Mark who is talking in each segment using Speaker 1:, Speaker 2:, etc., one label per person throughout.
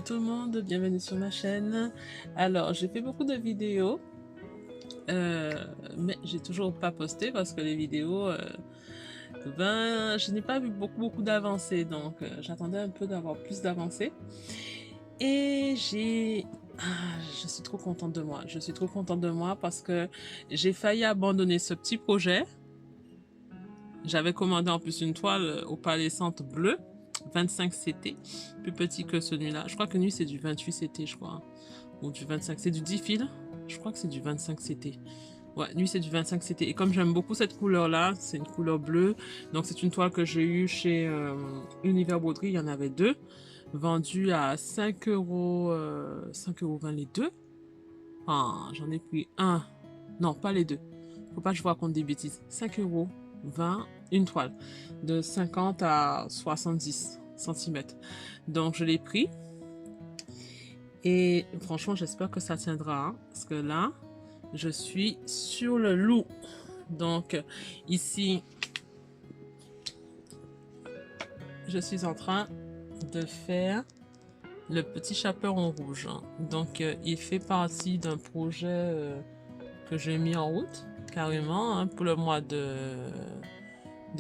Speaker 1: tout le monde, bienvenue sur ma chaîne. Alors, j'ai fait beaucoup de vidéos, mais j'ai toujours pas posté parce que les vidéos, ben, je n'ai pas vu beaucoup d'avancées, donc j'attendais un peu d'avoir plus d'avancées. Et je suis trop contente de moi. Je suis trop contente de moi parce que j'ai failli abandonner ce petit projet. J'avais commandé en plus une toile opalescente bleue. 25 CT, plus petit que celui-là. Je crois que lui c'est du 28 CT, je crois. Ou du 25, c'est du 10 fils. Je crois que c'est du 25 CT. Ouais, lui c'est du 25 CT. Et comme j'aime beaucoup cette couleur-là, c'est une couleur bleue. Donc c'est une toile que j'ai eue chez Univers Broderie. Il y en avait deux. Vendue à 5 euros, 5,20 € les deux. Ah, j'en ai pris un. Non, pas les deux. Faut pas que je vous raconte des bêtises. 5,20 € une toile de 50 à 70 cm. Donc je l'ai pris et franchement j'espère que ça tiendra, hein, parce que là je suis sur le loup. Donc ici je suis en train de faire le petit chaperon rouge. Donc il fait partie d'un projet que j'ai mis en route carrément, hein, pour le mois de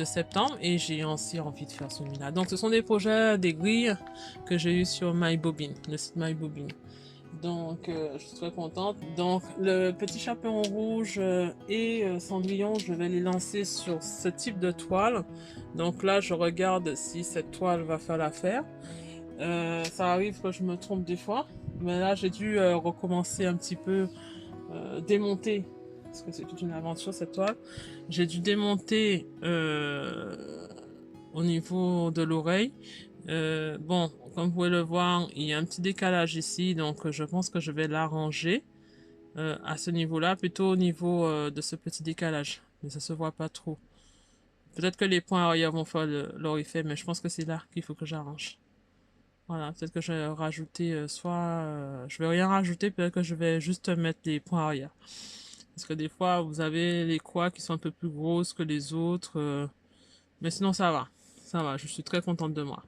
Speaker 1: septembre, et j'ai aussi envie de faire celui-là. Donc ce sont des projets, des grilles que j'ai eu sur MyBobine, le site MyBobine. Donc je suis très contente. Donc le petit chaperon rouge et Cendrillon, je vais les lancer sur ce type de toile. Donc là je regarde si cette toile va faire l'affaire. Ça arrive que je me trompe des fois, mais là j'ai dû recommencer un petit peu, démonter, parce que c'est toute une aventure cette toile. J'ai dû démonter au niveau de l'oreille. Bon, comme vous pouvez le voir, il y a un petit décalage ici, donc je pense que je vais l'arranger à ce niveau-là, plutôt au niveau de ce petit décalage, mais ça se voit pas trop. Peut-être que les points arrière vont faire leur effet, mais je pense que c'est là qu'il faut que j'arrange. Voilà, peut-être que je vais rajouter je vais rien rajouter, peut-être que je vais juste mettre les points arrière. Parce que des fois, vous avez les croix qui sont un peu plus grosses que les autres, mais sinon ça va. Ça va, je suis très contente de moi.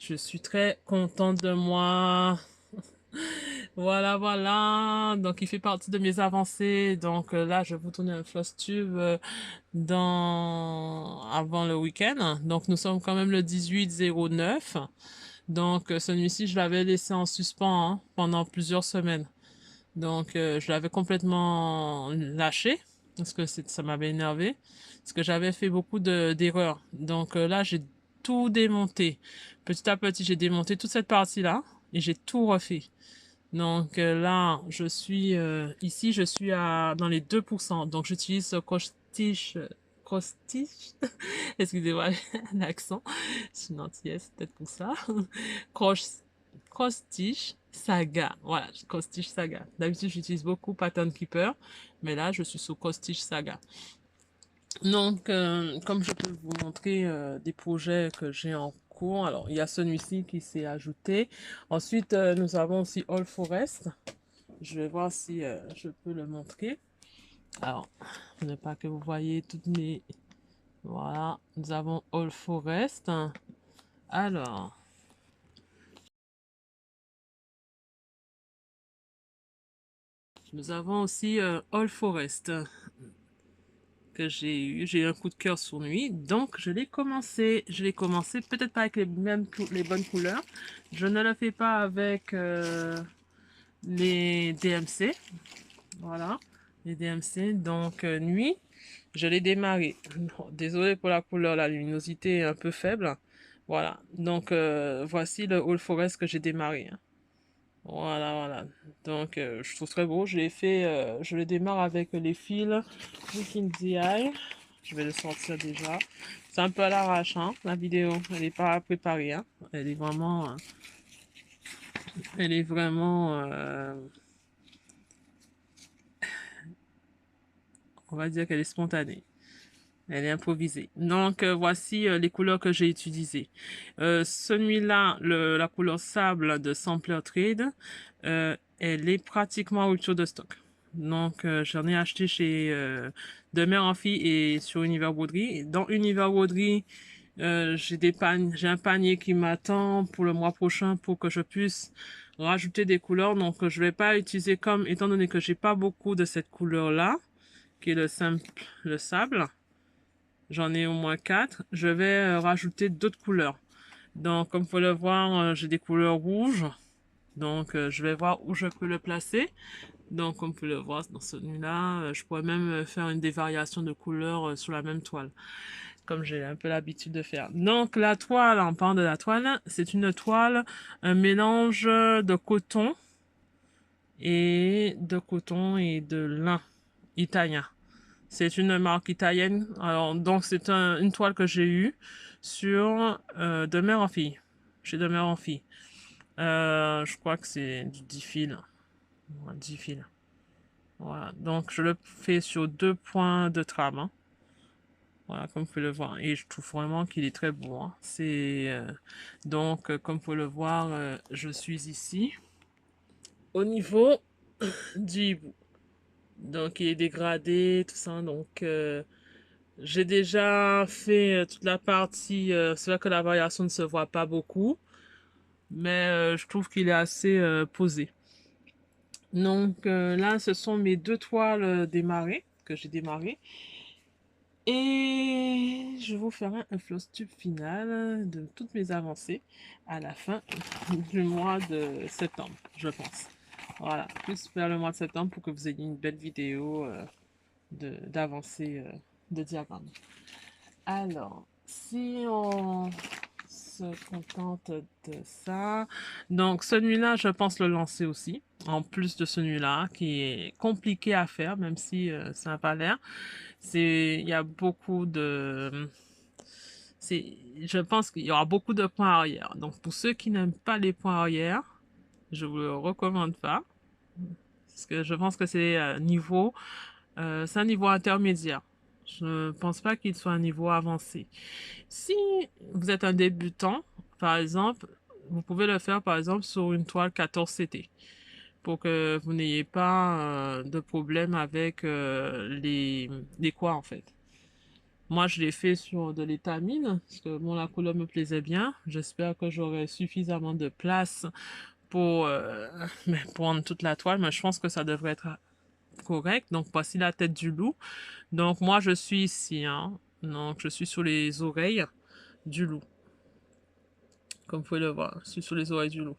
Speaker 1: Je suis très contente de moi. Voilà, voilà. Donc, il fait partie de mes avancées. Donc, là, je vais vous tourner un floss tube avant le week-end. Donc, nous sommes quand même le 18/09. Donc, celui-ci, je l'avais laissé en suspens, hein, pendant plusieurs semaines. Donc, je l'avais complètement lâché parce que ça m'avait énervé. Parce que j'avais fait beaucoup d'erreurs. Donc, là, j'ai tout démonté. Petit à petit, j'ai démonté toute cette partie-là et j'ai tout refait. Donc là, je suis ici, je suis dans les 2%. Donc j'utilise ce cross-stitch, excusez-moi l'accent, je suis une antillaise, peut-être pour ça. Cross, cross-stitch Saga, voilà, cross-stitch Saga. D'habitude, j'utilise beaucoup Pattern Keeper, mais là, je suis sous cross-stitch Saga. Donc, comme je peux vous montrer des projets que j'ai en cours, alors il y a celui-ci qui s'est ajouté. Ensuite, nous avons aussi All Forest. Je vais voir si je peux le montrer. Alors, pour ne pas que vous voyez toutes mes... Voilà, nous avons All Forest. Alors, nous avons aussi All Forest que j'ai eu. J'ai eu un coup de cœur sur lui, donc je l'ai commencé. Je l'ai commencé peut-être pas avec les bonnes couleurs. Je ne le fais pas avec les DMC. Voilà, les DMC. Donc nuit, je l'ai démarré. Désolé pour la couleur, la luminosité est un peu faible. Voilà, donc voici le All Forest que j'ai démarré, hein. Voilà, voilà. Donc, je trouve très beau. Je l'ai fait, je le démarre avec les fils Weekend DI. Je vais le sortir déjà. C'est un peu à l'arrache, hein, la vidéo. Elle n'est pas préparée, hein. Elle est vraiment, on va dire qu'elle est spontanée. Elle est improvisée. Donc, voici les couleurs que j'ai utilisées. Celui-là, la couleur sable de Sampler Trade, elle est pratiquement en rupture de stock. Donc, j'en ai acheté chez De Mère en Fille et sur Univers Broderie. Dans Univers Broderie, j'ai un panier qui m'attend pour le mois prochain pour que je puisse rajouter des couleurs. Donc, je vais pas utiliser comme, étant donné que j'ai pas beaucoup de cette couleur-là, qui est le sable. J'en ai au moins 4. Je vais rajouter d'autres couleurs. Donc, comme vous pouvez le voir, j'ai des couleurs rouges. Donc, je vais voir où je peux le placer. Donc, comme vous pouvez le voir dans celui-là, je pourrais même faire des variations de couleurs sur la même toile, comme j'ai un peu l'habitude de faire. Donc, la toile, en parlant de la toile, c'est une toile, un mélange de coton et de lin italien. C'est une marque italienne. Alors, donc, c'est une toile que j'ai eue sur de mère en fille. Chez de mère en fille. Je crois que c'est du 10 fils. Ouais, 10 fils. Voilà. Donc, je le fais sur 2 points de trame. Hein. Voilà, comme vous pouvez le voir. Et je trouve vraiment qu'il est très beau. Hein. Donc, comme vous pouvez le voir, je suis ici. Au niveau du hibou. Donc, il est dégradé, tout ça. Donc, j'ai déjà fait toute la partie. C'est vrai que la variation ne se voit pas beaucoup. Mais je trouve qu'il est assez posé. Donc, là, ce sont mes 2 toiles démarrées, que j'ai démarrées. Et je vous ferai un floss tube final de toutes mes avancées à la fin du mois de septembre, je pense. Voilà, plus vers le mois de septembre pour que vous ayez une belle vidéo d'avancée de diagramme. Alors, si on se contente de ça, donc celui-là, je pense le lancer aussi, en plus de celui-là, qui est compliqué à faire, même si ça n'a pas l'air. Il y a beaucoup de, je pense qu'il y aura beaucoup de points arrière. Donc pour ceux qui n'aiment pas les points arrière, je vous le recommande pas, parce que je pense que c'est c'est un niveau intermédiaire. Je ne pense pas qu'il soit un niveau avancé. Si vous êtes un débutant, par exemple, vous pouvez le faire par exemple sur une toile 14 CT pour que vous n'ayez pas de problème avec les quoi en fait. Moi, je l'ai fait sur de l'étamine, parce que bon, la couleur me plaisait bien. J'espère que j'aurai suffisamment de place pour prendre toute la toile, mais je pense que ça devrait être correct. Donc, voici la tête du loup. Donc, moi, je suis ici. Hein. Donc, je suis sur les oreilles du loup. Comme vous pouvez le voir, je suis sur les oreilles du loup.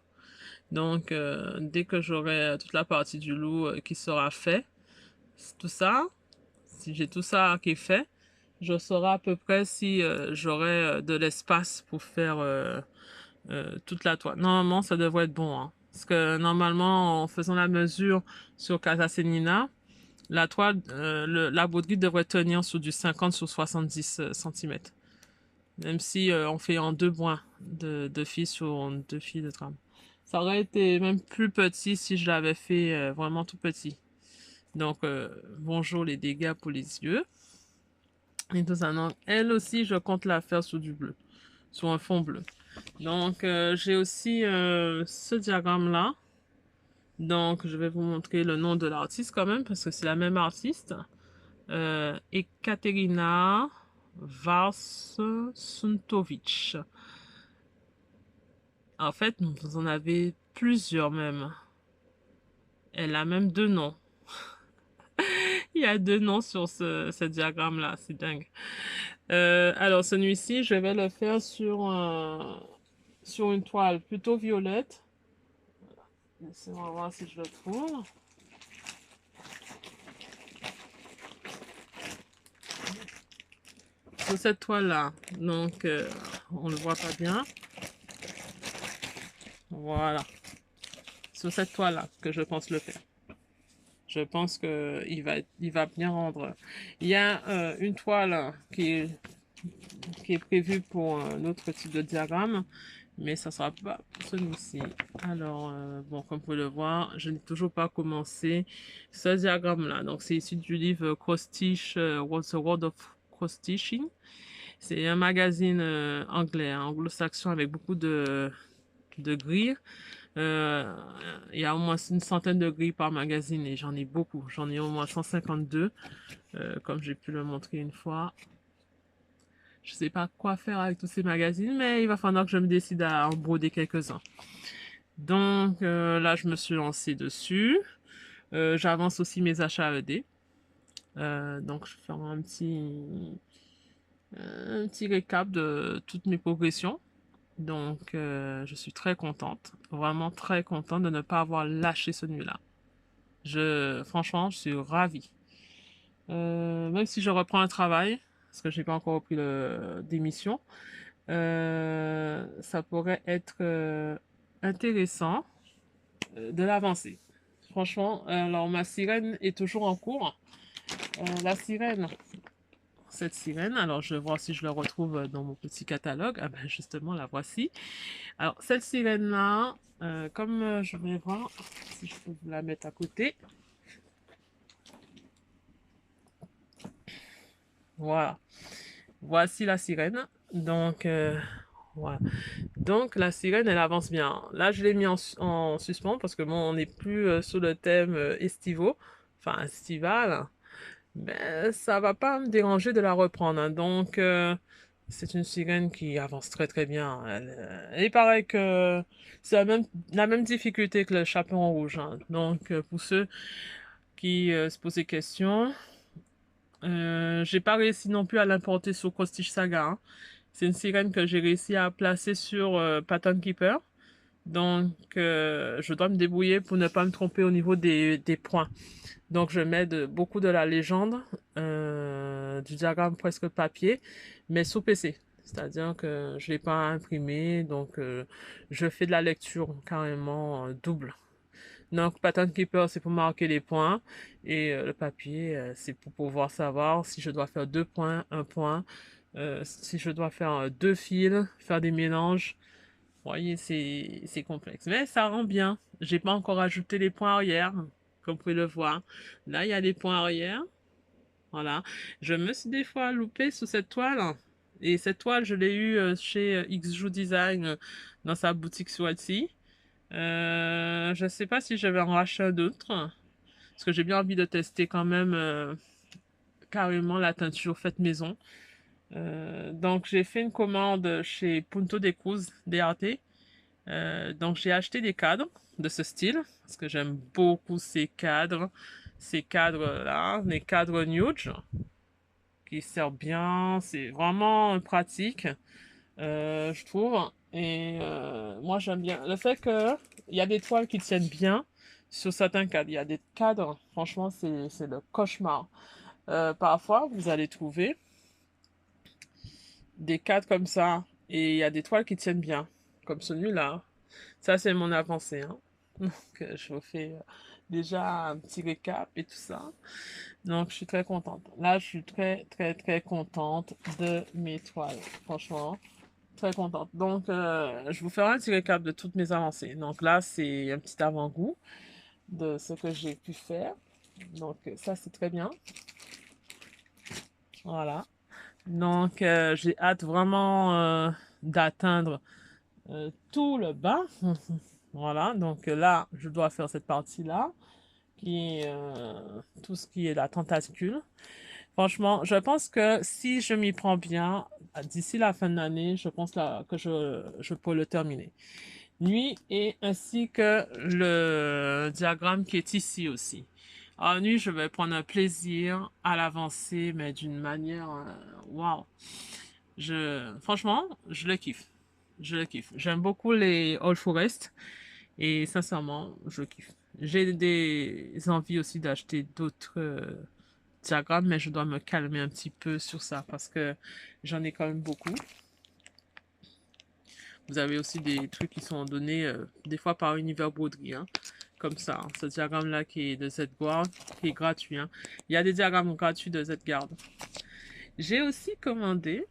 Speaker 1: Donc, dès que j'aurai toute la partie du loup qui sera fait, tout ça, si j'ai tout ça qui est fait, je saurai à peu près si j'aurai de l'espace pour faire toute la toile. Normalement, ça devrait être bon. Hein. Parce que normalement, en faisant la mesure sur Casa Senina, la toile, la broderie devrait tenir sur du 50 sur 70 cm. Même si on fait en 2 points de fil sur 2 fils de trame. Ça aurait été même plus petit si je l'avais fait vraiment tout petit. Donc, bonjour les dégâts pour les yeux. Et tout ça. Donc, elle aussi, je compte la faire sur du bleu. Sur un fond bleu. Donc, j'ai aussi ce diagramme-là. Donc, je vais vous montrer le nom de l'artiste quand même, parce que c'est la même artiste. Ekaterina Varsuntovic. En fait, vous en avez plusieurs même. Elle a même 2 noms. Il y a 2 noms sur ce diagramme-là, c'est dingue. Alors, celui-ci, je vais le faire sur une toile plutôt violette. Laissez-moi voir si je le trouve. Sur cette toile-là, donc on le voit pas bien. Voilà. Sur cette toile-là que je pense le faire. Je pense qu'il va bien rendre. Il y a une toile qui est prévue pour un autre type de diagramme, mais ça sera pas pour celui-ci. Alors, bon, comme vous pouvez le voir, je n'ai toujours pas commencé ce diagramme-là. Donc, c'est issu du livre Cross Stitch, What's the World of Cross Stitching. C'est un magazine anglais, hein, anglo-saxon, avec beaucoup de grilles. Il y a au moins une centaine de grilles par magazine et j'en ai beaucoup. J'en ai au moins 152, comme j'ai pu le montrer une fois. Je sais pas quoi faire avec tous ces magazines, mais il va falloir que je me décide à en broder quelques-uns. Donc là, je me suis lancée dessus. J'avance aussi mes achats AED. Donc, je vais faire un petit récap de toutes mes progressions. Donc, je suis très contente, vraiment très contente de ne pas avoir lâché celui-là. Franchement, je suis ravie. Même si je reprends un travail, parce que j'ai pas encore repris le démission, ça pourrait être intéressant de l'avancer. Franchement, alors ma sirène est toujours en cours. La sirène, cette sirène, alors je vais voir si je la retrouve dans mon petit catalogue. Ah ben justement, la voici. Alors cette sirène-là, comme je vais voir si je peux vous la mettre à côté. Voilà. Voici la sirène. Donc, voilà. Donc, la sirène, elle avance bien. Là, je l'ai mis en suspens parce que bon, on n'est plus sur le thème estival, enfin estival. Mais ça va pas me déranger de la reprendre, hein. Donc, c'est une sirène qui avance très très bien. Il paraît que c'est la même difficulté que le chaperon rouge, hein. Donc, pour ceux qui se posent des questions, j'ai pas réussi non plus à l'importer sur Prestige Saga, hein. C'est une sirène que j'ai réussi à placer sur Pattern Keeper. Donc, je dois me débrouiller pour ne pas me tromper au niveau des points. Donc, je mets beaucoup de la légende, du diagramme presque papier, mais sous PC. C'est-à-dire que je ne l'ai pas imprimé, donc je fais de la lecture carrément double. Donc, Pattern Keeper, c'est pour marquer les points, et le papier, c'est pour pouvoir savoir si je dois faire 2 points, 1 point, si je dois faire 2 fils, faire des mélanges. Vous voyez, c'est complexe. Mais ça rend bien. J'ai pas encore ajouté les points arrière, comme vous pouvez le voir. Là, il y a les points arrière. Voilà. Je me suis des fois loupée sous cette toile. Et cette toile, je l'ai eue chez XJou Design dans sa boutique sur Etsy. Je sais pas si je vais en racheter d'autres. Parce que j'ai bien envie de tester quand même carrément la teinture faite maison. Donc j'ai fait une commande chez Punto de Cruz DRT. Donc j'ai acheté des cadres de ce style parce que j'aime beaucoup ces cadres-là, les cadres nude qui servent bien, c'est vraiment pratique, je trouve. Et moi j'aime bien le fait que il y a des toiles qui tiennent bien sur certains cadres. Il y a des cadres, franchement c'est le cauchemar. Parfois vous allez trouver des cadres comme ça et il y a des toiles qui tiennent bien, comme celui-là. Ça, c'est mon avancée, hein. Donc, je vous fais déjà un petit récap et tout ça. Donc, je suis très contente. Là, je suis très, très, très contente de mes toiles. Franchement, très contente. Donc, je vous ferai un petit récap de toutes mes avancées. Donc là, c'est un petit avant-goût de ce que j'ai pu faire. Donc, ça, c'est très bien. Voilà. Donc, j'ai hâte vraiment d'atteindre tout le bas. Voilà, donc là, je dois faire cette partie-là, qui est tout ce qui est la tentacule. Franchement, je pense que si je m'y prends bien, d'ici la fin de l'année, je pense là, que je peux le terminer. Nuit et ainsi que le diagramme qui est ici aussi. En nuit, je vais prendre un plaisir à l'avancer, mais d'une manière, waouh. Franchement, je le kiffe. Je le kiffe. J'aime beaucoup les All Forest. Et sincèrement, je kiffe. J'ai des envies aussi d'acheter d'autres diagrammes, mais je dois me calmer un petit peu sur ça parce que j'en ai quand même beaucoup. Vous avez aussi des trucs qui sont donnés des fois par Univers Broderie, hein, comme ça, hein. Ce diagramme-là qui est de Z-Guard, qui est gratuit, hein. Il y a des diagrammes gratuits de Z-Guard. J'ai aussi commandé,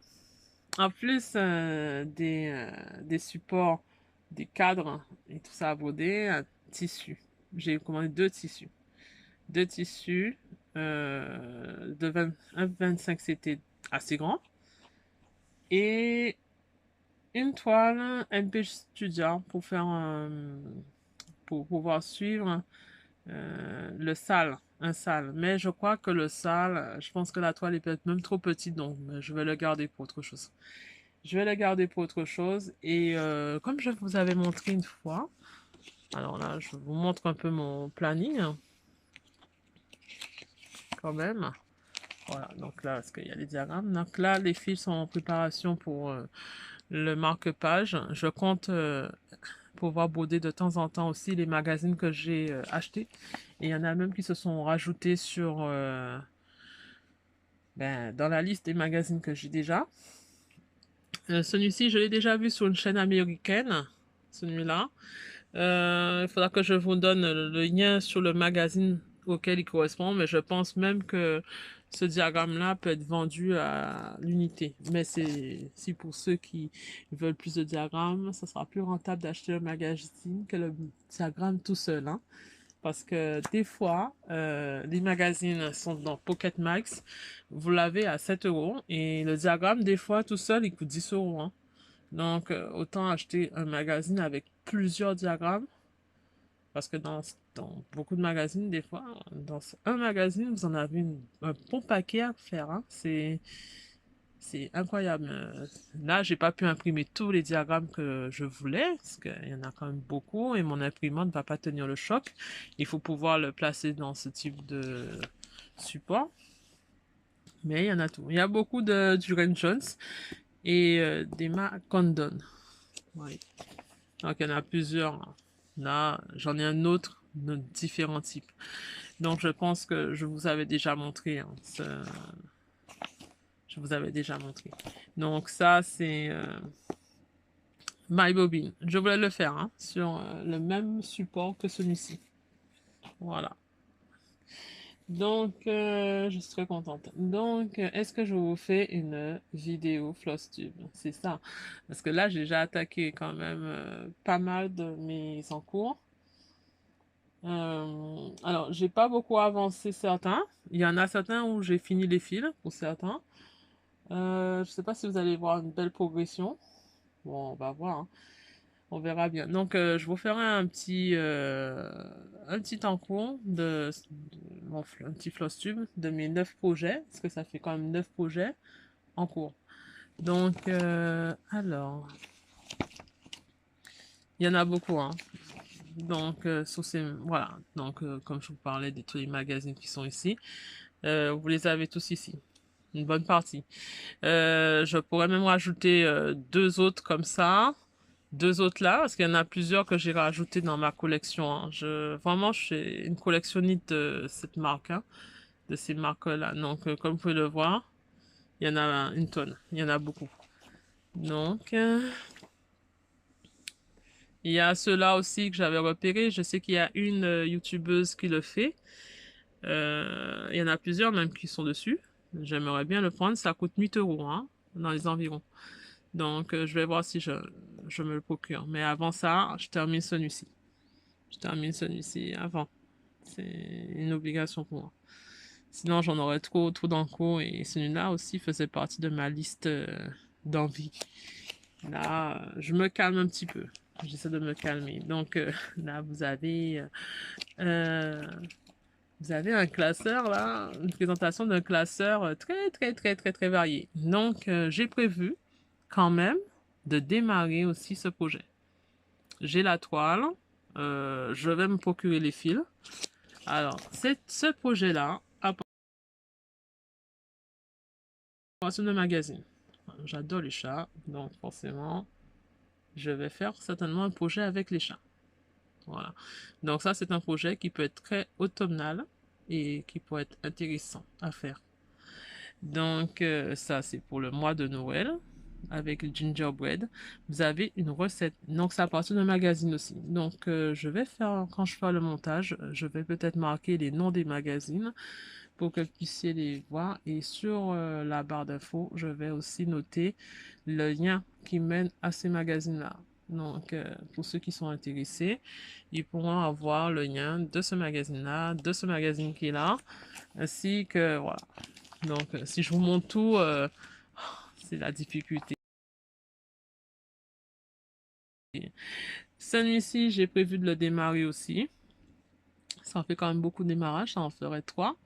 Speaker 1: en plus des supports, des cadres et tout ça à broder, un tissu. J'ai commandé 2 tissus. 2 tissus de 25 c'était assez grand. Et une toile MP Studio pour faire pour pouvoir suivre le sale, un sale. Mais je crois que le sale, je pense que la toile est peut-être même trop petite, donc je vais le garder pour autre chose. Je vais le garder pour autre chose. Et comme je vous avais montré une fois, Alors là, je vous montre un peu mon planning, quand même. Voilà, donc là, parce qu'il y a les diagrammes. Donc là, les fils sont en préparation pour le marque-page. Je compte pouvoir broder de temps en temps aussi les magazines que j'ai achetés. Et il y en a même qui se sont rajoutés sur, dans la liste des magazines que j'ai déjà. Celui-ci, je l'ai déjà vu sur une chaîne américaine, celui-là. Il faudra que je vous donne le lien sur le magazine auquel il correspond, mais je pense même que ce diagramme-là peut être vendu à l'unité. Mais c'est si pour ceux qui veulent plus de diagrammes, ça sera plus rentable d'acheter le magazine que le diagramme tout seul, hein. Parce que des fois, les magazines sont dans Pocket Max, vous l'avez à 7 euros et le diagramme, des fois, tout seul, il coûte 10 euros, hein. Donc, autant acheter un magazine avec plusieurs diagrammes parce que dans beaucoup de magazines, des fois, dans un magazine, vous en avez un bon paquet à faire, hein. C'est incroyable. Là, j'ai pas pu imprimer tous les diagrammes que je voulais, parce qu'il y en a quand même beaucoup, et mon imprimante ne va pas tenir le choc. Il faut pouvoir le placer dans ce type de support. Mais il y en a tout. Il y a beaucoup de Durand Jones et d'Emma Condon. Oui. Donc, il y en a plusieurs. Là, j'en ai un autre de différents types. Donc, je pense que je vous avais déjà montré, hein, je vous avais déjà montré. Donc, ça, c'est MyBobine. Je voulais le faire, hein, sur le même support que celui-ci. Voilà. Donc, je suis très contente. Donc, est-ce que je vous fais une vidéo Flosstube? C'est ça. Parce que là, j'ai déjà attaqué quand même pas mal de mes encours. Alors, j'ai pas beaucoup avancé certains. Il y en a certains où j'ai fini les fils pour certains. Je sais pas si vous allez voir une belle progression. Bon, on va voir, hein. On verra bien. Donc, je vous ferai un petit encours un petit Flosstube de mes 9 projets, parce que ça fait quand même 9 projets en cours. Donc, alors, il y en a beaucoup, hein. Donc, voilà. Donc, comme je vous parlais de tous les magazines qui sont ici, vous les avez tous ici. Une bonne partie. Je pourrais même rajouter deux autres comme ça. Deux autres là, parce qu'il y en a plusieurs que j'ai rajouté dans ma collection, hein. Vraiment, je suis une collectionniste de cette marque, hein, de ces marques-là. Donc, comme vous pouvez le voir, il y en a une tonne. Il y en a beaucoup. Donc, il y a ceux-là aussi que j'avais repéré. Je sais qu'il y a une youtubeuse qui le fait. Il y en a plusieurs même qui sont dessus. J'aimerais bien le prendre. Ça coûte 8 euros, hein, dans les environs. Donc, je vais voir si je me le procure. Mais avant ça, je termine celui-ci. Je termine celui-ci avant. C'est une obligation pour moi. Sinon, j'en aurais trop d'encours. Et celui-là aussi faisait partie de ma liste d'envie. Là, je me calme un petit peu. J'essaie de me calmer. Donc, là, euh, vous avez un classeur, là, une présentation d'un classeur très varié. Donc, j'ai prévu quand même de démarrer aussi ce projet. J'ai la toile, je vais me procurer les fils. Alors, ce projet-là, à partir de magazine. J'adore les chats, donc forcément, je vais faire certainement un projet avec les chats. Voilà. Donc ça, c'est un projet qui peut être très automnal et qui peut être intéressant à faire. Donc ça, c'est pour le mois de Noël avec le gingerbread. Vous avez une recette. Donc c'est à partir d'un magazine aussi. Donc je vais faire, quand je ferai le montage, je vais peut-être marquer les noms des magazines pour que vous puissiez les voir. Et sur la barre d'infos, je vais aussi noter le lien qui mène à ces magazines-là. Donc, pour ceux qui sont intéressés, ils pourront avoir le lien de ce magazine-là, de ce magazine qui est là, ainsi que, voilà. Donc, si je vous montre tout, c'est la difficulté. Celui-ci, j'ai prévu de le démarrer aussi. Ça en fait quand même beaucoup de démarrage, ça en ferait 3.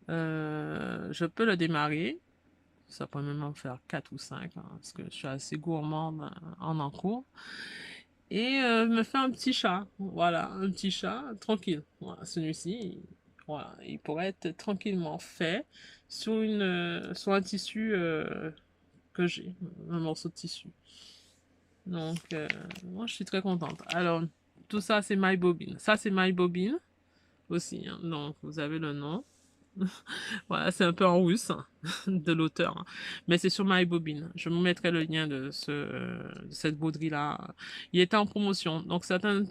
Speaker 1: Je peux le démarrer. Ça pourrait même en faire 4 ou 5, hein, parce que je suis assez gourmande en encours. Et me fait un petit chat. Voilà, un petit chat tranquille. Voilà, celui-ci, voilà, il pourrait être tranquillement fait sur un tissu que j'ai, un morceau de tissu. Donc, moi, je suis très contente. Alors, tout ça, c'est My Bobine. Ça, c'est My Bobine aussi, hein. Donc, vous avez le nom. Voilà, c'est un peu en russe hein, de l'auteur, hein. Mais c'est sur MyBobine. Je vous mettrai le lien de cette broderie-là. Il était en promotion. Donc, certaines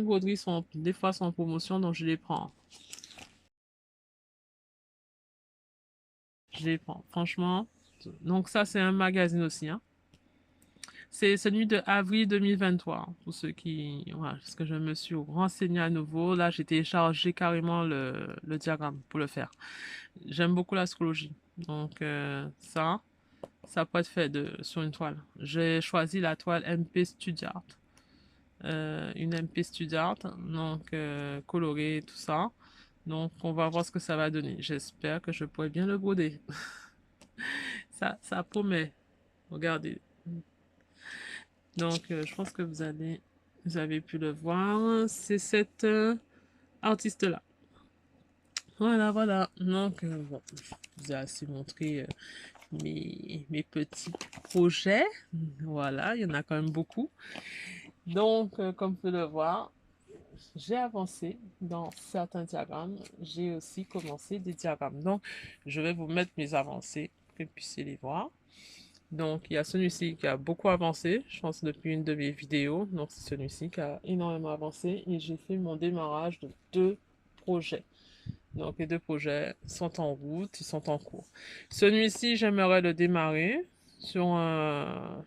Speaker 1: broderies sont, des fois, sont en promotion, donc je les prends. Je les prends, franchement. Donc, ça, c'est un magazine aussi, hein. C'est celui de avril 2023, pour ceux qui... Voilà, parce que je me suis renseignée à nouveau. Là, j'ai téléchargé carrément le diagramme pour le faire. J'aime beaucoup l'astrologie. Donc, ça peut être fait sur une toile. J'ai choisi la toile MP Studio une MP Studio donc colorée, tout ça. Donc, on va voir ce que ça va donner. J'espère que je pourrai bien le broder. Ça promet. Regardez. Donc, je pense que vous avez pu le voir. C'est cette artiste-là. Voilà, voilà. Donc, bon, je vous ai assez montré mes petits projets. Voilà, il y en a quand même beaucoup. Donc, comme vous pouvez le voir, j'ai avancé dans certains diagrammes. J'ai aussi commencé des diagrammes. Donc, je vais vous mettre mes avancées pour que vous puissiez les voir. Donc, il y a celui-ci qui a beaucoup avancé, je pense depuis une de mes vidéos. Donc, c'est celui-ci qui a énormément avancé. Et j'ai fait mon démarrage de 2 projets. Donc, les 2 projets sont en route, ils sont en cours. Celui-ci, j'aimerais le démarrer sur un...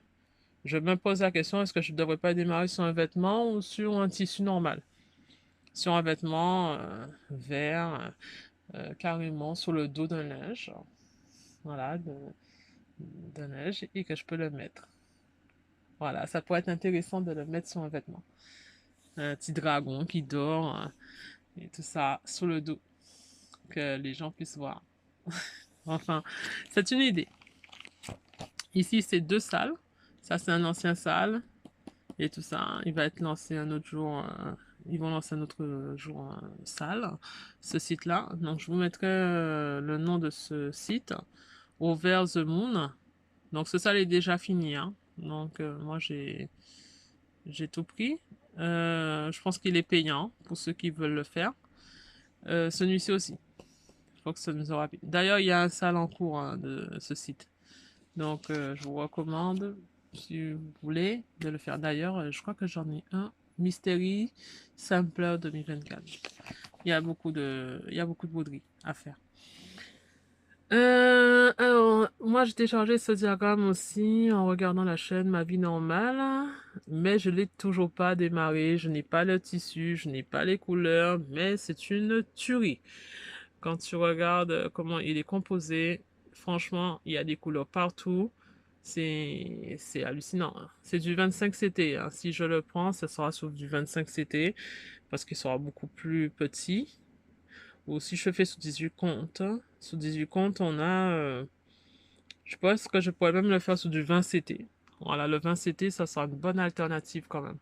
Speaker 1: Je me pose la question, est-ce que je ne devrais pas démarrer sur un vêtement ou sur un tissu normal? Sur un vêtement vert, carrément sur le dos d'un linge. Voilà, d'un linge et que je peux le mettre. Voilà, ça pourrait être intéressant de le mettre sur un vêtement. Un petit dragon qui dort et tout ça sur le dos, que les gens puissent voir. Enfin, c'est une idée. Ici, c'est 2 salles. Ça, c'est un ancien salle et tout ça. Il va être lancé un autre jour. Ils vont lancer un autre jour salle, ce site-là. Donc, je vous mettrai le nom de ce site, Over the Moon. Donc, ce salle est déjà fini, hein. Donc, moi, j'ai tout pris. Je pense qu'il est payant pour ceux qui veulent le faire. Celui-ci aussi. Il faut que ça nous aura. D'ailleurs, il y a un salle en cours hein, de ce site. Donc, je vous recommande, si vous voulez, de le faire. D'ailleurs, je crois que j'en ai un. Mystery Sampler 2024. Il y a beaucoup de broderies à faire. Alors, moi, j'ai téléchargé ce diagramme aussi en regardant la chaîne Ma vie normale, mais je l'ai toujours pas démarré. Je n'ai pas le tissu, je n'ai pas les couleurs, mais c'est une tuerie. Quand tu regardes comment il est composé, franchement, il y a des couleurs partout. C'est hallucinant, hein. C'est du 25 CT, hein. Si je le prends, ce sera sur du 25 CT parce qu'il sera beaucoup plus petit. Ou si je fais sous 18 comptes, sous 18 comptes, on a, je pense que je pourrais même le faire sous du 20 CT. Voilà, le 20 CT, ça sera une bonne alternative quand même.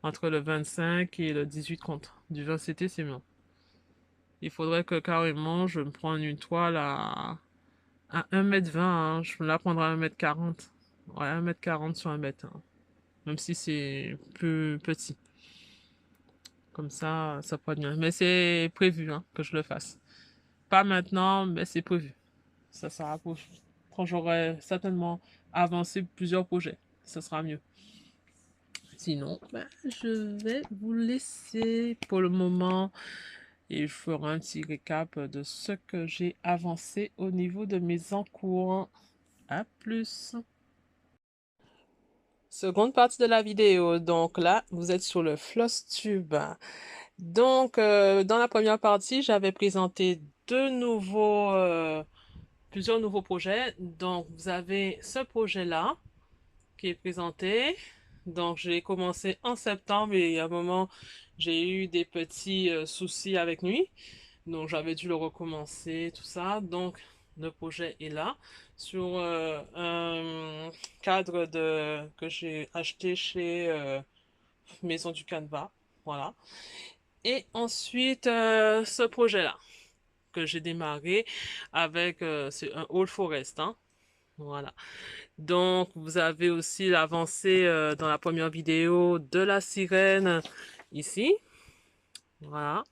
Speaker 1: Entre le 25 et le 18 comptes. Du 20 CT, c'est mieux. Il faudrait que carrément, je me prenne une toile à 1,20 m, hein. Je me la prendrai à 1,40 m. Ouais, 1,40 m sur 1 m, hein. Même si c'est plus petit. Comme ça pourrait être bien. Mais c'est prévu hein, que je le fasse. Pas maintenant, mais c'est prévu. Ça sera pour quand j'aurai certainement avancé plusieurs projets. Ça sera mieux. Sinon, ben, je vais vous laisser pour le moment et je ferai un petit récap de ce que j'ai avancé au niveau de mes encours. À plus. Seconde partie de la vidéo. Donc là, vous êtes sur le Flosstube. Donc, dans la première partie, j'avais présenté plusieurs nouveaux projets. Donc, vous avez ce projet-là qui est présenté. Donc, j'ai commencé en septembre et à un moment, j'ai eu des petits soucis avec lui. Donc, j'avais dû le recommencer, tout ça. Donc, le projet est là sur un cadre que j'ai acheté chez Maison du Canva, voilà. Et ensuite, ce projet-là, que j'ai démarré avec, c'est un All Forest, hein, voilà. Donc, vous avez aussi l'avancée dans la première vidéo de la sirène ici. Voilà,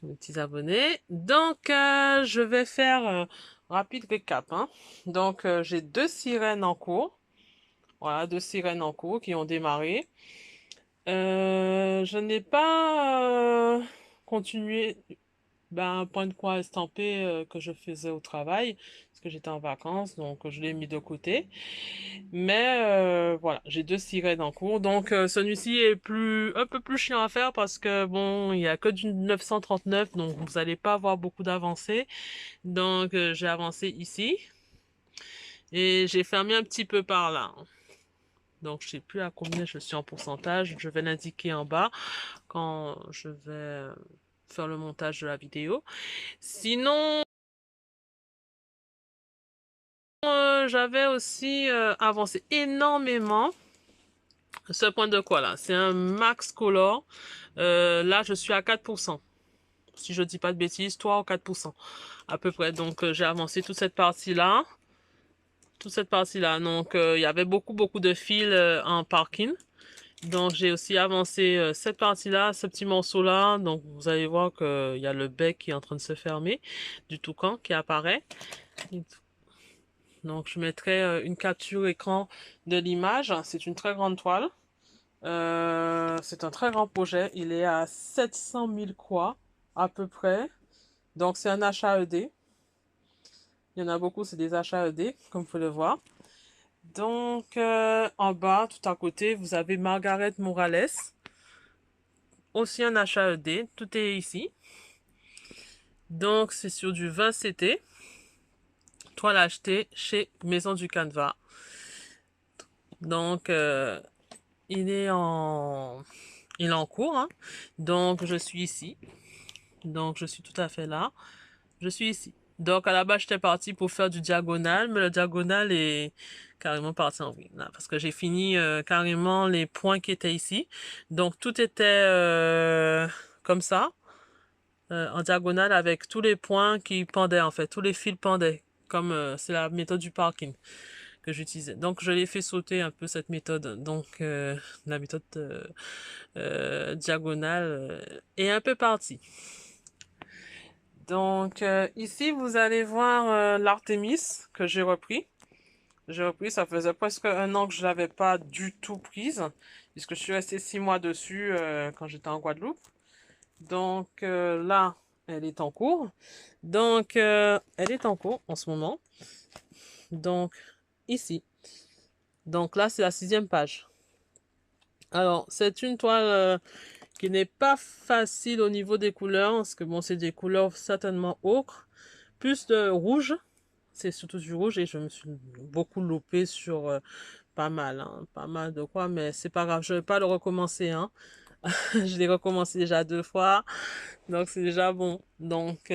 Speaker 1: mes petits abonnés. Donc, je vais faire un rapide récap, hein. Donc, j'ai 2 sirènes en cours. Voilà, 2 sirènes en cours qui ont démarré. Je n'ai pas continué un point de croix estampé que je faisais au travail parce que j'étais en vacances, donc je l'ai mis de côté. Mais voilà, j'ai 2 sirènes en cours. Donc celui-ci est un peu plus chiant à faire parce que bon, il y a que du 939, donc vous n'allez pas avoir beaucoup d'avancées. Donc j'ai avancé ici et j'ai fermé un petit peu par là. Donc je sais plus à combien je suis en pourcentage. Je vais l'indiquer en bas quand je vais faire le montage de la vidéo. Sinon, j'avais aussi avancé énormément. Ce point de quoi là? C'est un max color. Là, je suis à 4%. Si je dis pas de bêtises, 3 ou 4% à peu près. Donc, j'ai avancé toute cette partie-là. Toute cette partie-là. Donc, il y avait beaucoup de fils en parking. Donc, j'ai aussi avancé cette partie-là, ce petit morceau-là. Donc, vous allez voir qu'il y a le bec qui est en train de se fermer du toucan qui apparaît. Donc, je mettrai une capture écran de l'image. C'est une très grande toile. C'est un très grand projet. Il est à 700 000 croix, à peu près. Donc, c'est un HAED. Il y en a beaucoup, c'est des HAED, comme vous pouvez le voir. Donc, en bas, tout à côté, vous avez Margaret Morales. Aussi un HAED. Tout est ici. Donc, c'est sur du 20 CT. Toile achetée chez Maison du Canva. Donc, il est en cours, hein. Donc, je suis ici. Donc, je suis tout à fait là. Je suis ici. Donc, à la base, j'étais partie pour faire du diagonal, mais le diagonal est carrément parti en vrille. Là, parce que j'ai fini carrément les points qui étaient ici. Donc, tout était comme ça, en diagonale, avec tous les points qui pendaient, en fait. Tous les fils pendaient, comme c'est la méthode du parking que j'utilisais. Donc, je l'ai fait sauter un peu cette méthode. Donc, la méthode diagonale est un peu partie. Donc, ici, vous allez voir l'Artémis que j'ai repris. J'ai repris, ça faisait presque 1 an que je ne l'avais pas du tout prise, puisque je suis restée 6 mois dessus quand j'étais en Guadeloupe. Donc, là, elle est en cours. Donc, elle est en cours en ce moment. Donc, ici. Donc là, c'est la 6e page. Alors, c'est une toile qui n'est pas facile au niveau des couleurs, parce que bon, c'est des couleurs certainement ocre, plus de rouge, c'est surtout du rouge, et je me suis beaucoup loupé sur pas mal, hein, pas mal de quoi, mais c'est pas grave, je vais pas le recommencer, hein. Je l'ai recommencé déjà 2 fois, donc c'est déjà bon. Donc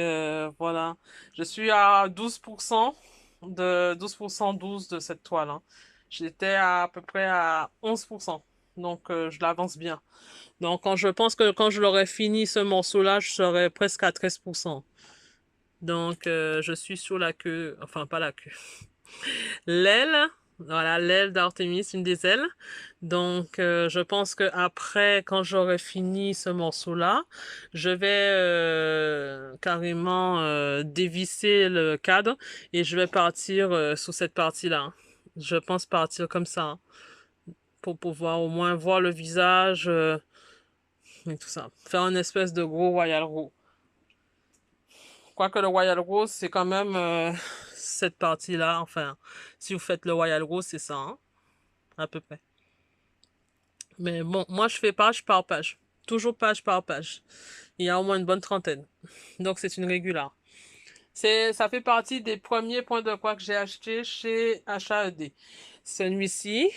Speaker 1: voilà, je suis à 12% de 12% 12 de cette toile, hein. J'étais à peu près à 11%, donc je l'avance bien. Donc, je pense que quand je l'aurai fini ce morceau-là, je serai presque à 13%. Donc, je suis sur la queue, enfin pas la queue, l'aile, voilà, l'aile d'Artémis, une des ailes. Donc, je pense que après, quand j'aurai fini ce morceau-là, je vais carrément dévisser le cadre et je vais partir sur cette partie-là. Je pense partir comme ça, hein, pour pouvoir au moins voir le visage et tout ça. Faire une espèce de gros Royal Row. Quoique le Royal Row, c'est quand même cette partie-là. Enfin, si vous faites le Royal Row, c'est ça, hein, à peu près. Mais bon, moi, je fais page par page. Toujours page par page. Il y a au moins une bonne trentaine. Donc, c'est une régulière. Ça fait partie des premiers points de croix que j'ai acheté chez HAED. Celui-ci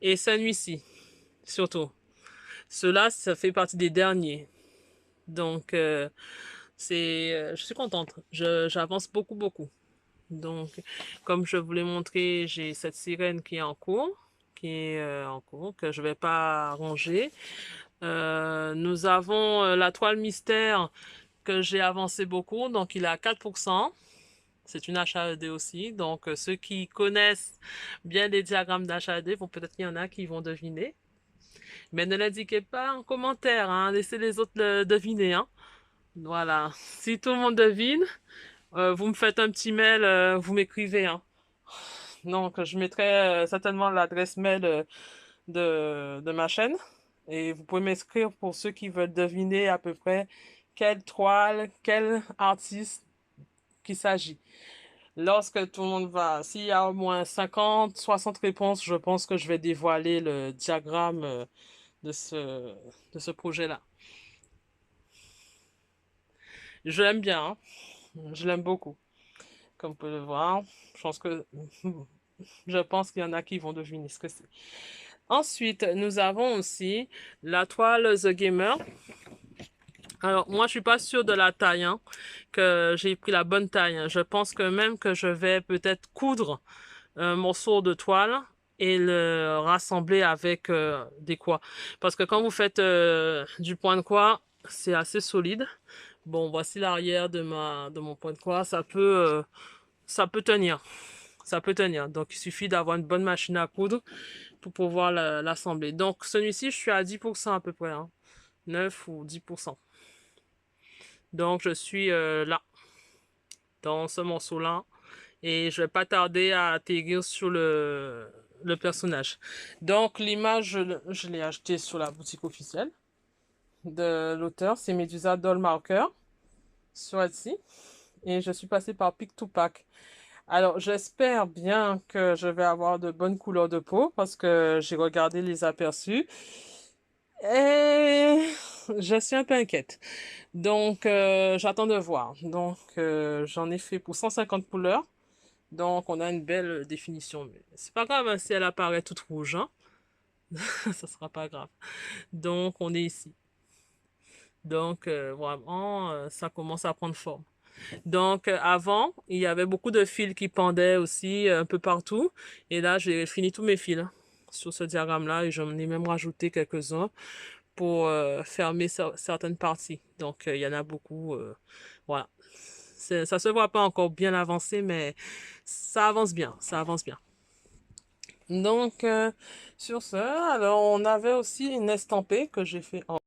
Speaker 1: et celui-ci, surtout. Ceux-là, ça fait partie des derniers. Donc, je suis contente. J'avance beaucoup. Donc, comme je vous l'ai montré, j'ai cette sirène qui est en cours, qui est en cours, que je vais pas ranger. Nous avons la toile mystère que j'ai avancé beaucoup, donc il est à 4%. C'est une HAED aussi, donc ceux qui connaissent bien les diagrammes d'HAED, vont peut-être qu'il y en a qui vont deviner. Mais ne l'indiquez pas en commentaire, hein, laissez les autres le deviner. Hein. Voilà, si tout le monde devine, vous me faites un petit mail, vous m'écrivez. Hein. Donc je mettrai certainement l'adresse mail de ma chaîne. Et vous pouvez m'inscrire pour ceux qui veulent deviner à peu près quelle toile, quel artiste qu'il s'agit. Lorsque tout le monde va, s'il y a au moins 50, 60 réponses, je pense que je vais dévoiler le diagramme de ce projet-là. Je l'aime bien, hein. Je l'aime beaucoup. Comme vous pouvez le voir, je pense que je pense qu'il y en a qui vont deviner ce que c'est. Ensuite, nous avons aussi la toile The Gamer. Alors, moi, je suis pas sûre de la taille, hein, que j'ai pris la bonne taille. Hein. Je pense que même que je vais peut-être coudre un morceau de toile et le rassembler avec des cois. Parce que quand vous faites du point de cois, c'est assez solide. Bon, voici l'arrière de mon point de cois. Ça peut tenir. Ça peut tenir. Donc, il suffit d'avoir une bonne machine à coudre pour pouvoir l'assembler. Donc, celui-ci, je suis à 10% à peu près. Hein. 9 ou 10%. Donc, je suis là, dans ce morceau-là. Et je vais pas tarder à atterrir sur le personnage. Donc, l'image, je l'ai achetée sur la boutique officielle de l'auteur. C'est Medusa Doll Marker sur Etsy. Et je suis passée par Pick to Pack. Alors, j'espère bien que je vais avoir de bonnes couleurs de peau parce que j'ai regardé les aperçus. Et je suis un peu inquiète. Donc, j'attends de voir. Donc, j'en ai fait pour 150 couleurs. Donc, on a une belle définition. Mais c'est pas grave hein, si elle apparaît toute rouge. Hein. Ça sera pas grave. Donc, on est ici. Donc, vraiment, ça commence à prendre forme. Donc, avant, il y avait beaucoup de fils qui pendaient aussi un peu partout. Et là, j'ai fini tous mes fils hein, sur ce diagramme-là et j'en ai même rajouté quelques-uns pour fermer certaines parties. Donc, il y en a beaucoup. Voilà. Ça se voit pas encore bien avancé, mais ça avance bien. Ça avance bien. Donc, sur ce, alors on avait aussi une estampée que j'ai fait en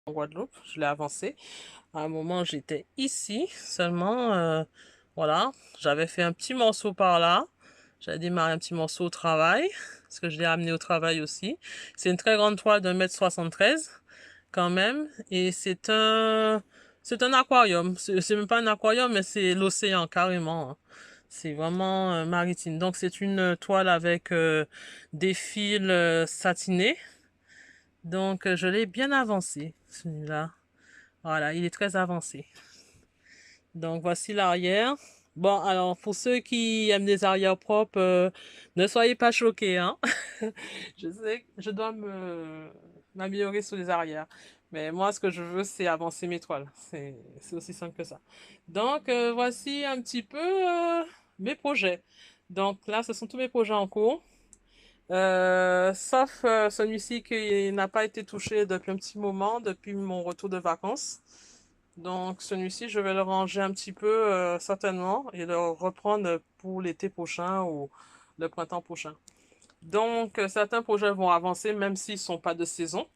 Speaker 1: Guadeloupe. Je l'ai avancée. À un moment, j'étais ici seulement. Voilà, j'avais fait un petit morceau par là. J'avais démarré un petit morceau au travail, parce que je l'ai amené au travail aussi. C'est une très grande toile d'1,73 m quand même. Et c'est un aquarium. C'est même pas un aquarium, mais c'est l'océan carrément. Hein. C'est vraiment maritime. Donc c'est une toile avec des fils satinés. Donc je l'ai bien avancé, celui-là. Voilà, il est très avancé. Donc voici l'arrière. Bon, alors pour ceux qui aiment les arrières propres, ne soyez pas choqués, hein. Je sais que je dois m'améliorer sur les arrières. Mais moi, ce que je veux, c'est avancer mes toiles. C'est aussi simple que ça. Donc, voici un petit peu mes projets. Donc là, ce sont tous mes projets en cours. Sauf celui-ci qui n'a pas été touché depuis un petit moment, depuis mon retour de vacances. Donc celui-ci, je vais le ranger un petit peu certainement et le reprendre pour l'été prochain ou le printemps prochain. Donc certains projets vont avancer même s'ils ne sont pas de saison.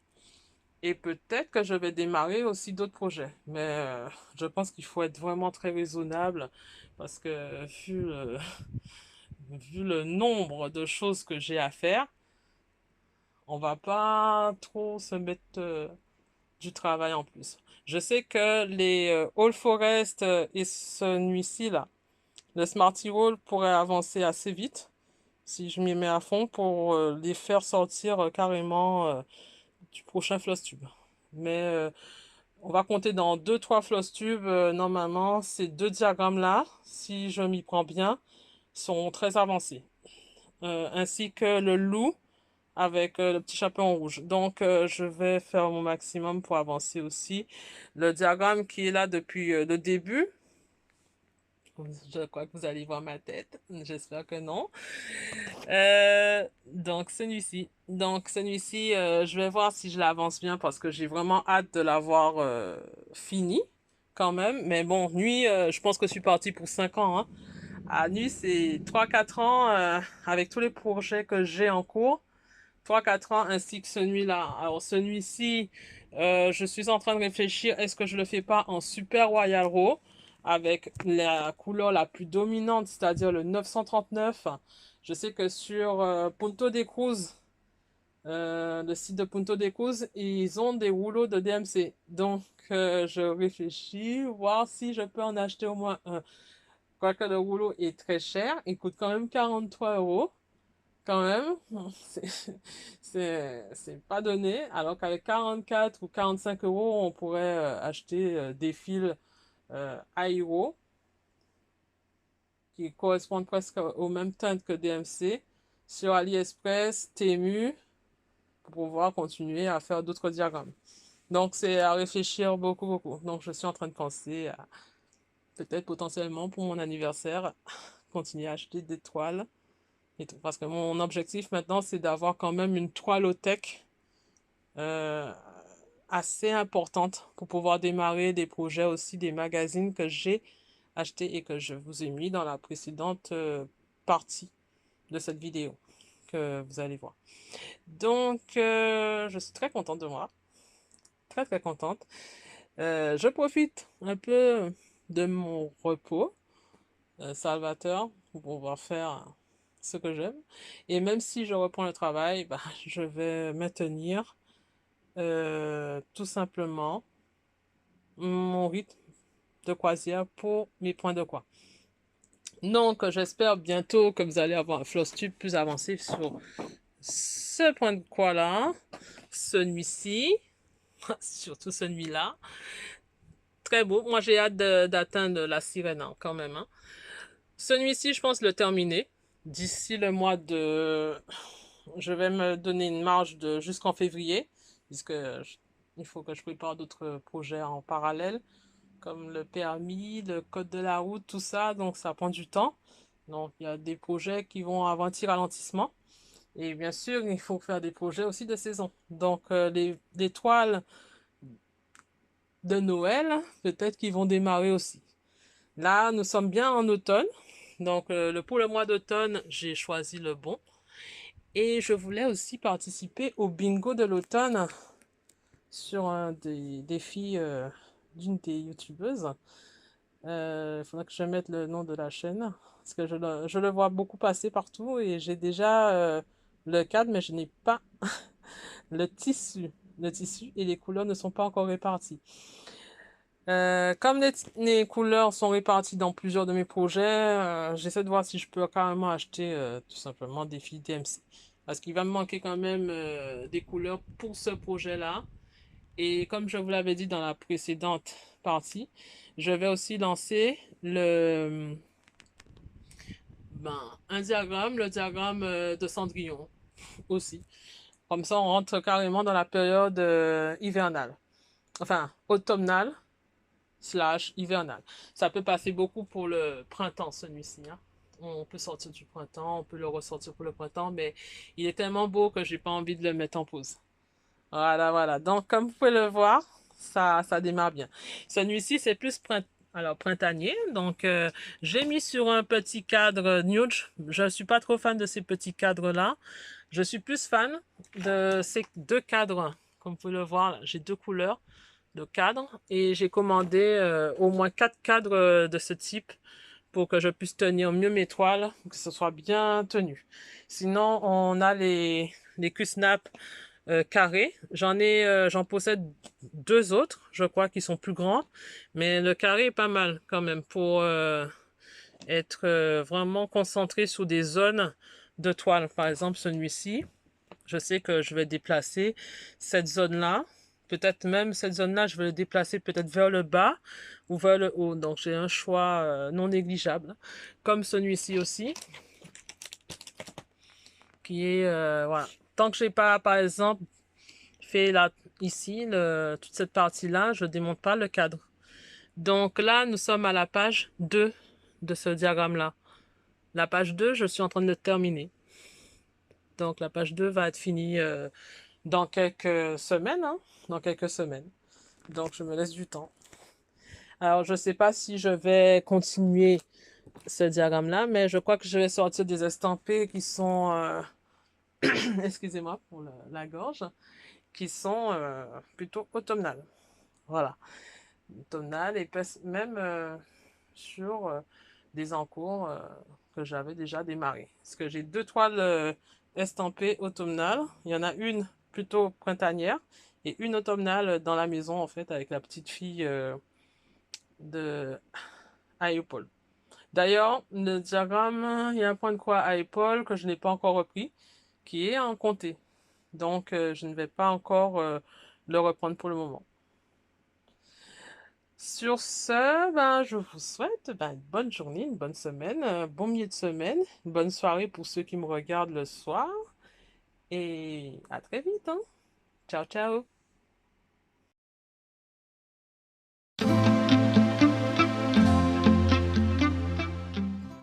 Speaker 1: Et peut-être que je vais démarrer aussi d'autres projets. Mais je pense qu'il faut être vraiment très raisonnable parce que vu le nombre de choses que j'ai à faire, on va pas trop se mettre du travail en plus. Je sais que les All Forest et celui-ci là, le Smarty Roll pourrait avancer assez vite si je m'y mets à fond pour les faire sortir carrément du prochain Flosstube. Mais on va compter dans deux trois Flosstube. Normalement, ces deux diagrammes-là, si je m'y prends bien, sont très avancés. Ainsi que le loup avec le petit chapeau en rouge. Donc, je vais faire mon maximum pour avancer aussi. Le diagramme qui est là depuis le début, Je crois que vous allez voir ma tête. J'espère que non. Donc, celui-ci. Je vais voir si je l'avance bien parce que j'ai vraiment hâte de l'avoir fini quand même. Mais bon, nuit, je pense que je suis partie pour 5 ans. Hein. À nuit, c'est 3 4 ans avec tous les projets que j'ai en cours. 3 4 ans ainsi que celui-là. Alors, celui-ci, je suis en train de réfléchir, est-ce que je le fais pas en Super Royal Raw avec la couleur la plus dominante, c'est-à-dire le 939. Je sais que sur Punto de Cruz, le site de Punto de Cruz, ils ont des rouleaux de DMC. Donc, je réfléchis, voir si je peux en acheter au moins un. Quoique le rouleau est très cher, il coûte quand même 43 € quand même, c'est pas donné. Alors qu'avec 44 ou 45 € on pourrait acheter des fils Airo qui correspondent presque aux mêmes teintes que DMC sur AliExpress, Temu, pour pouvoir continuer à faire d'autres diagrammes. Donc, c'est à réfléchir beaucoup, beaucoup. Donc, je suis en train de penser à peut-être potentiellement pour mon anniversaire, continuer à acheter des toiles. Et tout. Parce que mon objectif maintenant, c'est d'avoir quand même une toilothèque euh, assez importante pour pouvoir démarrer des projets aussi, des magazines que j'ai achetés et que je vous ai mis dans la précédente partie de cette vidéo que vous allez voir. Donc, je suis très contente de moi. Très, très contente. Je profite un peu de mon repos salvateur pour pouvoir faire ce que j'aime. Et même si je reprends le travail, bah, je vais maintenir tout simplement mon rythme de croisière pour mes points de croix. Donc, j'espère bientôt que vous allez avoir un Flosstube plus avancé sur ce point de croix-là, celui-ci, surtout celui-là. Très beau. Moi, j'ai hâte d'atteindre la sirène hein, quand même. Hein. Celui-ci, je pense le terminer d'ici le mois de... Je vais me donner une marge de jusqu'en février, puisque il faut que je prépare d'autres projets en parallèle, comme le permis, le code de la route, tout ça, donc ça prend du temps. Donc il y a des projets qui vont avoir un petit ralentissement. Et bien sûr, il faut faire des projets aussi de saison. Donc les toiles de Noël, peut-être qu'ils vont démarrer aussi. Là, nous sommes bien en automne. Donc pour le mois d'automne, j'ai choisi le bon. Et je voulais aussi participer au bingo de l'automne sur un des défis d'une des youtubeuses. Il faudrait que je mette le nom de la chaîne parce que je le vois beaucoup passer partout et j'ai déjà le cadre mais je n'ai pas le tissu. Le tissu et les couleurs ne sont pas encore réparties. Comme les couleurs sont réparties dans plusieurs de mes projets, j'essaie de voir si je peux carrément acheter tout simplement des fils DMC. Parce qu'il va me manquer quand même des couleurs pour ce projet-là. Et comme je vous l'avais dit dans la précédente partie, je vais aussi lancer un diagramme, le diagramme de Cendrillon aussi. Comme ça, on rentre carrément dans la période hivernale. Enfin, automnale slash hivernale. Ça peut passer beaucoup pour le printemps, celui-ci. Hein. On peut sortir du printemps, on peut le ressortir pour le printemps, mais il est tellement beau que j'ai pas envie de le mettre en pause. Voilà, voilà. Donc, comme vous pouvez le voir, ça démarre bien. Celui-ci, c'est plus printanier. Donc, j'ai mis sur un petit cadre nude. Je ne suis pas trop fan de ces petits cadres-là. Je suis plus fan de ces deux cadres. Comme vous pouvez le voir, j'ai deux couleurs de cadres. Et j'ai commandé au moins 4 cadres de ce type pour que je puisse tenir mieux mes toiles, que ce soit bien tenu. Sinon, on a les Q-Snap carré. J'en possède deux autres, je crois, qui sont plus grands, mais le carré est pas mal quand même pour être vraiment concentré sur des zones de toile. Par exemple, celui-ci, je sais que je vais déplacer cette zone-là. Peut-être même cette zone-là, je vais le déplacer peut-être vers le bas ou vers le haut. Donc j'ai un choix non négligeable. Comme celui-ci aussi, qui est voilà. Tant que j'ai pas, par exemple, fait là, ici, toute cette partie-là, je ne démonte pas le cadre. Donc là, nous sommes à la page 2 de ce diagramme-là. La page 2, je suis en train de le terminer. Donc la page 2 va être finie dans quelques semaines, hein, dans quelques semaines. Donc je me laisse du temps. Alors je ne sais pas si je vais continuer ce diagramme-là, mais je crois que je vais sortir des estampés qui sont, excusez-moi pour la gorge, qui sont plutôt automnales. Voilà, automnales et même sur des encours que j'avais déjà démarré. Parce que j'ai deux toiles estampées automnales. Il y en a une plutôt printanière et une automnale dans la maison, en fait, avec la petite fille de à épaule. D'ailleurs, le diagramme, il y a un point de croix à épaule que je n'ai pas encore repris, qui est en comté. Donc, je ne vais pas encore le reprendre pour le moment. Sur ce, ben, je vous souhaite ben, une bonne journée, une bonne semaine, un bon milieu de semaine, une bonne soirée pour ceux qui me regardent le soir. Et à très vite, hein. Ciao, ciao.